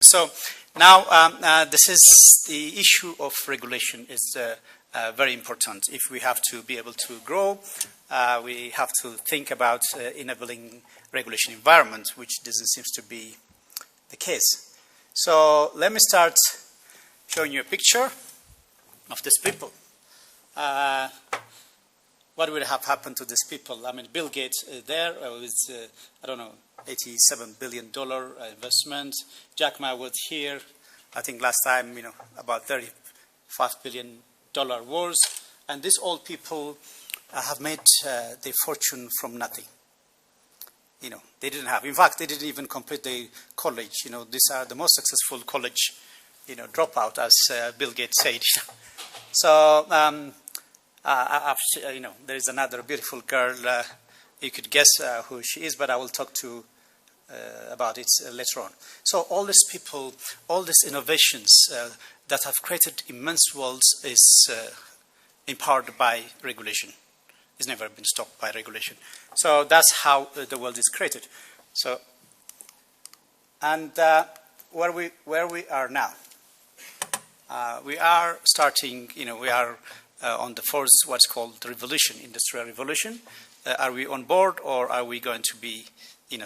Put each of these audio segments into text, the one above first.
So now this is the issue of regulation is very important. If we have to be able to grow, we have to think about enabling regulation environment, which doesn't seem to be the case. So let me start showing you a picture of these people. What would have happened to these people? I mean, Bill Gates there with, I don't know, $87 billion investment. Jack Ma was here, I think last time, about $35 billion worth. And these old people have made their fortune from nothing. They didn't have, in fact, they didn't even complete the college. These are the most successful college, dropout, as Bill Gates said. So, there is another beautiful girl. You could guess who she is, but I will talk to about it later on. So all these people, all these innovations that have created immense worlds is empowered by regulation. It's never been stopped by regulation. So that's how the world is created. So, and where we are now, we are starting. We are on the fourth, what's called the revolution, industrial revolution. Are we on board, or are we going to be,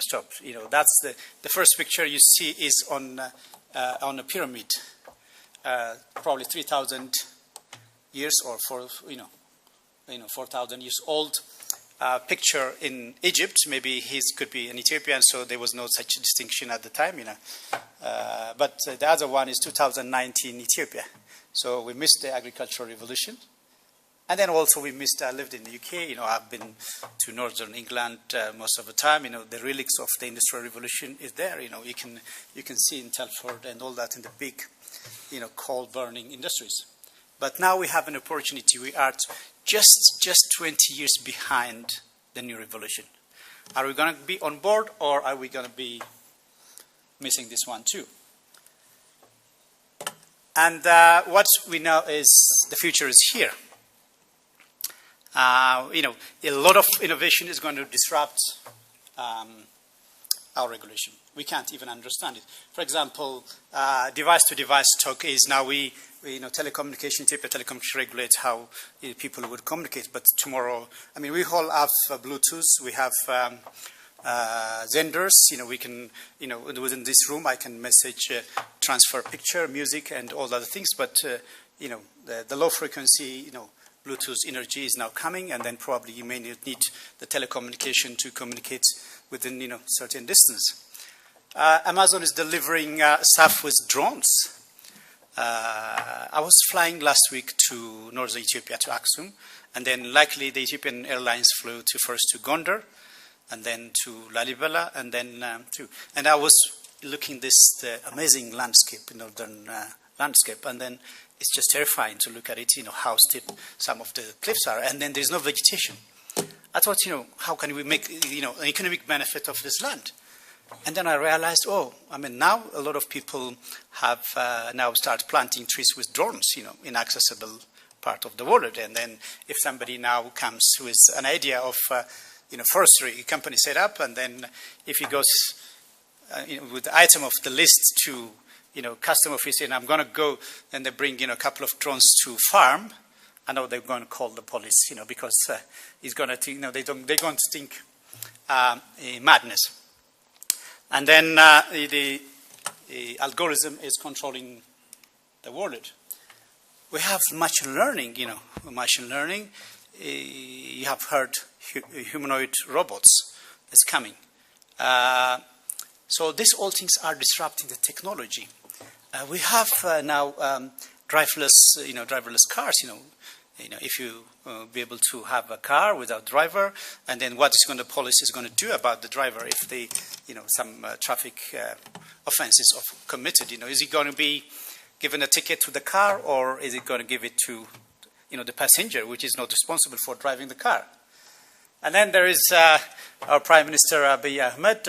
stopped? That's the first picture you see is on a pyramid, probably 3,000 years or 4,000 years old. Picture in Egypt. Maybe he could be an Ethiopian, so there was no such distinction at the time, But the other one is 2019 Ethiopia. So we missed the agricultural revolution. And then also we missed, I lived in the UK, I've been to northern England most of the time, the relics of the Industrial Revolution is there, you can see in Telford and all that in the big, coal burning industries. But now we have an opportunity. We are just 20 years behind the new revolution. Are we going to be on board, or are we going to be missing this one too? And what we know is the future is here. A lot of innovation is going to disrupt our regulation. We can't even understand it. For example, device-to-device talk is now telecommunication, telecommunication regulates how people would communicate. But tomorrow, we all have Bluetooth. We have Zenders. We can, within this room, I can message, transfer picture, music, and all other things. But the low frequency, Bluetooth energy is now coming, and then probably you may need the telecommunication to communicate within, certain distance. Amazon is delivering stuff with drones. I was flying last week to northern Ethiopia, to Aksum, and then likely the Ethiopian Airlines flew first to Gondar, and then to Lalibela, and then and I was looking the amazing landscape, northern landscape, and then it's just terrifying to look at it, how steep some of the cliffs are, and then there's no vegetation. I thought, how can we make, an economic benefit of this land? And then I realized, now a lot of people have now started planting trees with drones, in accessible part of the world. And then if somebody now comes with an idea of, forestry company set up, and then if he goes, with the item of the list to, custom office, and I'm going to go, and they bring, a couple of drones to farm, I know they're going to call the police, because he's going to think, they're going to think madness. And then the algorithm is controlling the world. We have machine learning, machine learning. You have heard humanoid robots is coming. So these all things are disrupting the technology. We have now driverless cars. If you be able to have a car without driver, and then what is the police is going to do about the driver if they, some traffic offenses are committed? Is he going to be given a ticket to the car, or is he going to give it to, the passenger, which is not responsible for driving the car? And then there is our Prime Minister Abiy Ahmed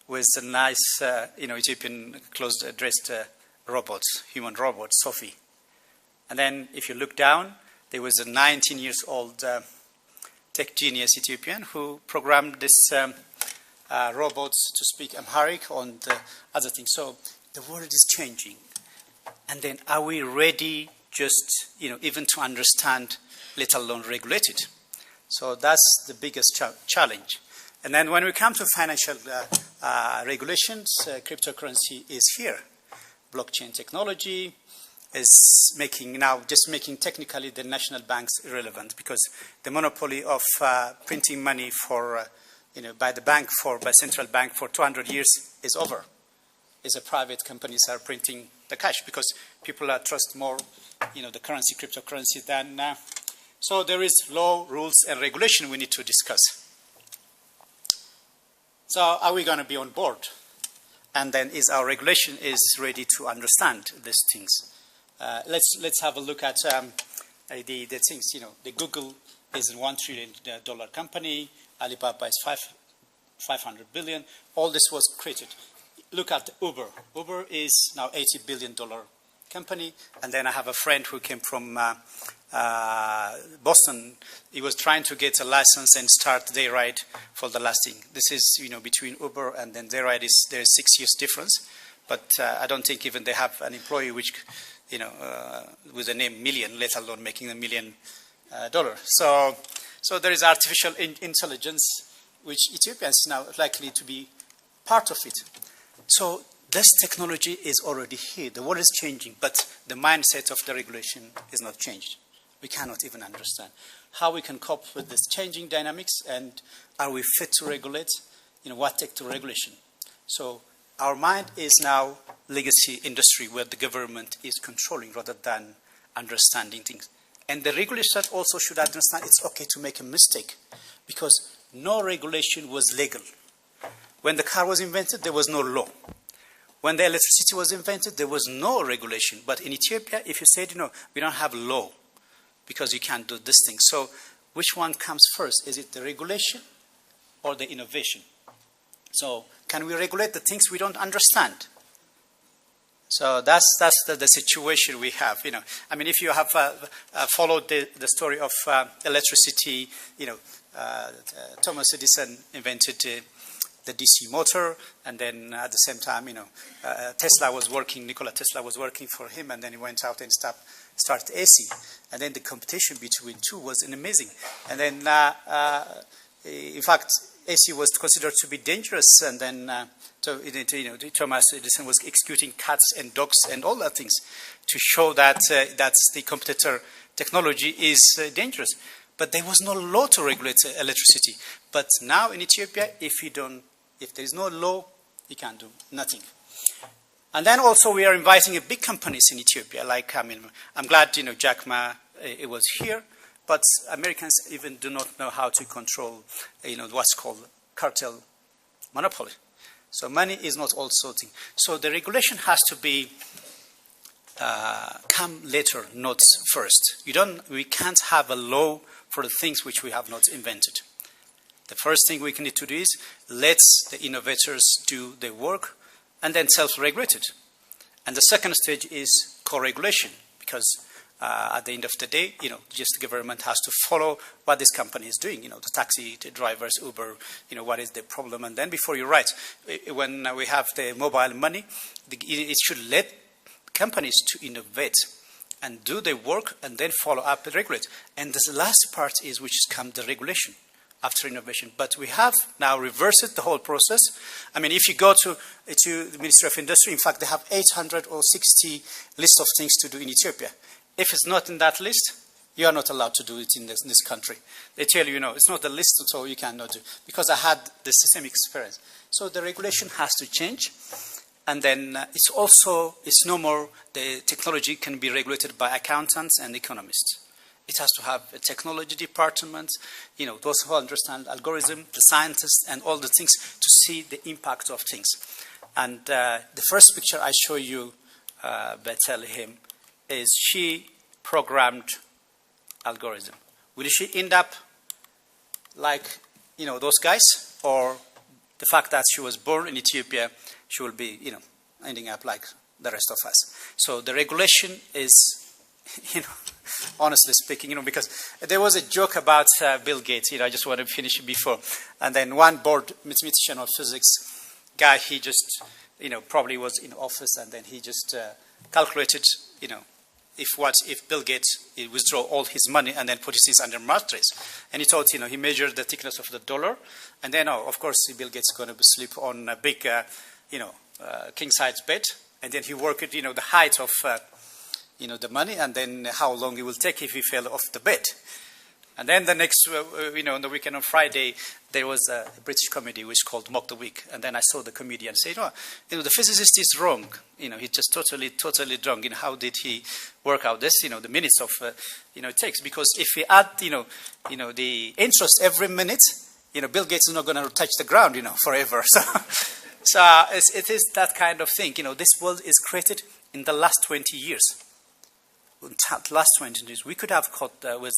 with a nice, Ethiopian closed-dressed robots, human robot, Sophie. And then if you look down, there was a 19-year-old tech genius Ethiopian who programmed this robots to speak Amharic and other things. So the world is changing. And then are we ready just, even to understand, let alone regulate it? So that's the biggest challenge. And then when we come to financial regulations, cryptocurrency is here. Blockchain technology is making technically the national banks irrelevant, because the monopoly of printing money for, by central bank for 200 years is over. It's the private companies are printing the cash because people trust more, the currency, cryptocurrency than. So there is law, rules, and regulation we need to discuss. So are we going to be on board? And then is our regulation is ready to understand these things? Let's have a look at the things. The Google is a $1 trillion company. Alibaba is 500 billion. All this was created. Look at Uber. Uber is now $80 billion company. And then I have a friend who came from Boston. He was trying to get a license and start Yared for the last thing. This is, between Uber and then Yared there's 6 years difference. But I don't think even they have an employee which, with the name Million, let alone making $1 million. So there is artificial intelligence, which Ethiopia is now likely to be part of it. So this technology is already here. The world is changing, but the mindset of the regulation is not changed. We cannot even understand how we can cope with this changing dynamics, and are we fit to regulate? What take to regulation? So our mind is now legacy industry where the government is controlling rather than understanding things. And the regulator also should understand it's okay to make a mistake, because no regulation was legal. When the car was invented, there was no law. When the electricity was invented, there was no regulation. But in Ethiopia, if you said, we don't have law because you can't do this thing. So which one comes first? Is it the regulation or the innovation? So can we regulate the things we don't understand? So that's the situation we have. If you have followed the story of electricity, Thomas Edison invented the DC motor, and then at the same time, Nikola Tesla was working for him, and then he went out and started AC. And then the competition between two was amazing. And then, in fact, AC was considered to be dangerous, and then Thomas Edison was executing cats and dogs and all that things to show that the competitor technology is dangerous. But there was no law to regulate electricity. But now in Ethiopia, if there is no law, you can do nothing. And then also we are inviting big companies in Ethiopia. I'm glad Jack Ma it was here, but Americans even do not know how to control what's called cartel monopoly. So money is not also thing. So the regulation has to be come later, not first. We can't have a law for the things which we have not invented. The first thing we need to do is let the innovators do their work and then self-regulate it. And the second stage is co-regulation, because at the end of the day, just the government has to follow what this company is doing. The taxi, the drivers, Uber, what is the problem. And then before you write, when we have the mobile money, it should let companies to innovate and do their work and then follow up and regulate. And the last part is which comes the regulation after innovation. But we have now reversed the whole process. If you go to the Ministry of Industry, in fact, they have 860 lists of things to do in Ethiopia. If it's not in that list, you are not allowed to do it in this country. They tell you, it's not a list, so you cannot do it. Because I had the same experience. So the regulation has to change. And then it's no more, the technology can be regulated by accountants and economists. It has to have a technology department, those who understand algorithm, the scientists, and all the things to see the impact of things. And the first picture I show you, Bethlehem, is she programmed algorithm. Will she end up like, those guys? Or the fact that she was born in Ethiopia, she will be, ending up like the rest of us. So the regulation is, honestly speaking, because there was a joke about Bill Gates. I just want to finish it before. And then one board mathematician of physics guy, he just probably was in office, and then he just calculated, if Bill Gates he withdraw all his money and then put his under mattress, and he thought, he measured the thickness of the dollar, and then of course Bill Gates is going to sleep on a big, king size bed, and then he worked, the height of, the money, and then how long it will take if he fell off the bed. And then the next, on the weekend on Friday, there was a British comedy which called Mock the Week. And then I saw the comedian say, the physicist is wrong. He's just totally wrong. How did he work out this? The minutes of, it takes. Because if we add, the interest every minute, Bill Gates is not going to touch the ground, forever. So it is that kind of thing. This world is created in the last 20 years. Last 20 years, we could have caught with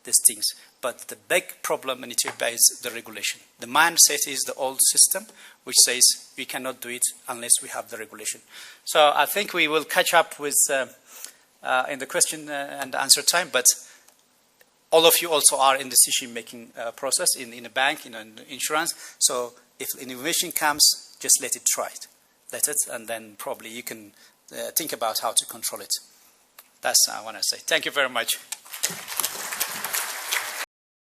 these things, but the big problem in Ethiopia is the regulation. The mindset is the old system, which says we cannot do it unless we have the regulation. So I think we will catch up with in the question and answer time, but all of you also are in the decision-making process in a bank, in insurance. So if innovation comes, just let it try it. Let it, and then probably you can think about how to control it. That's what I want to say. Thank you very much.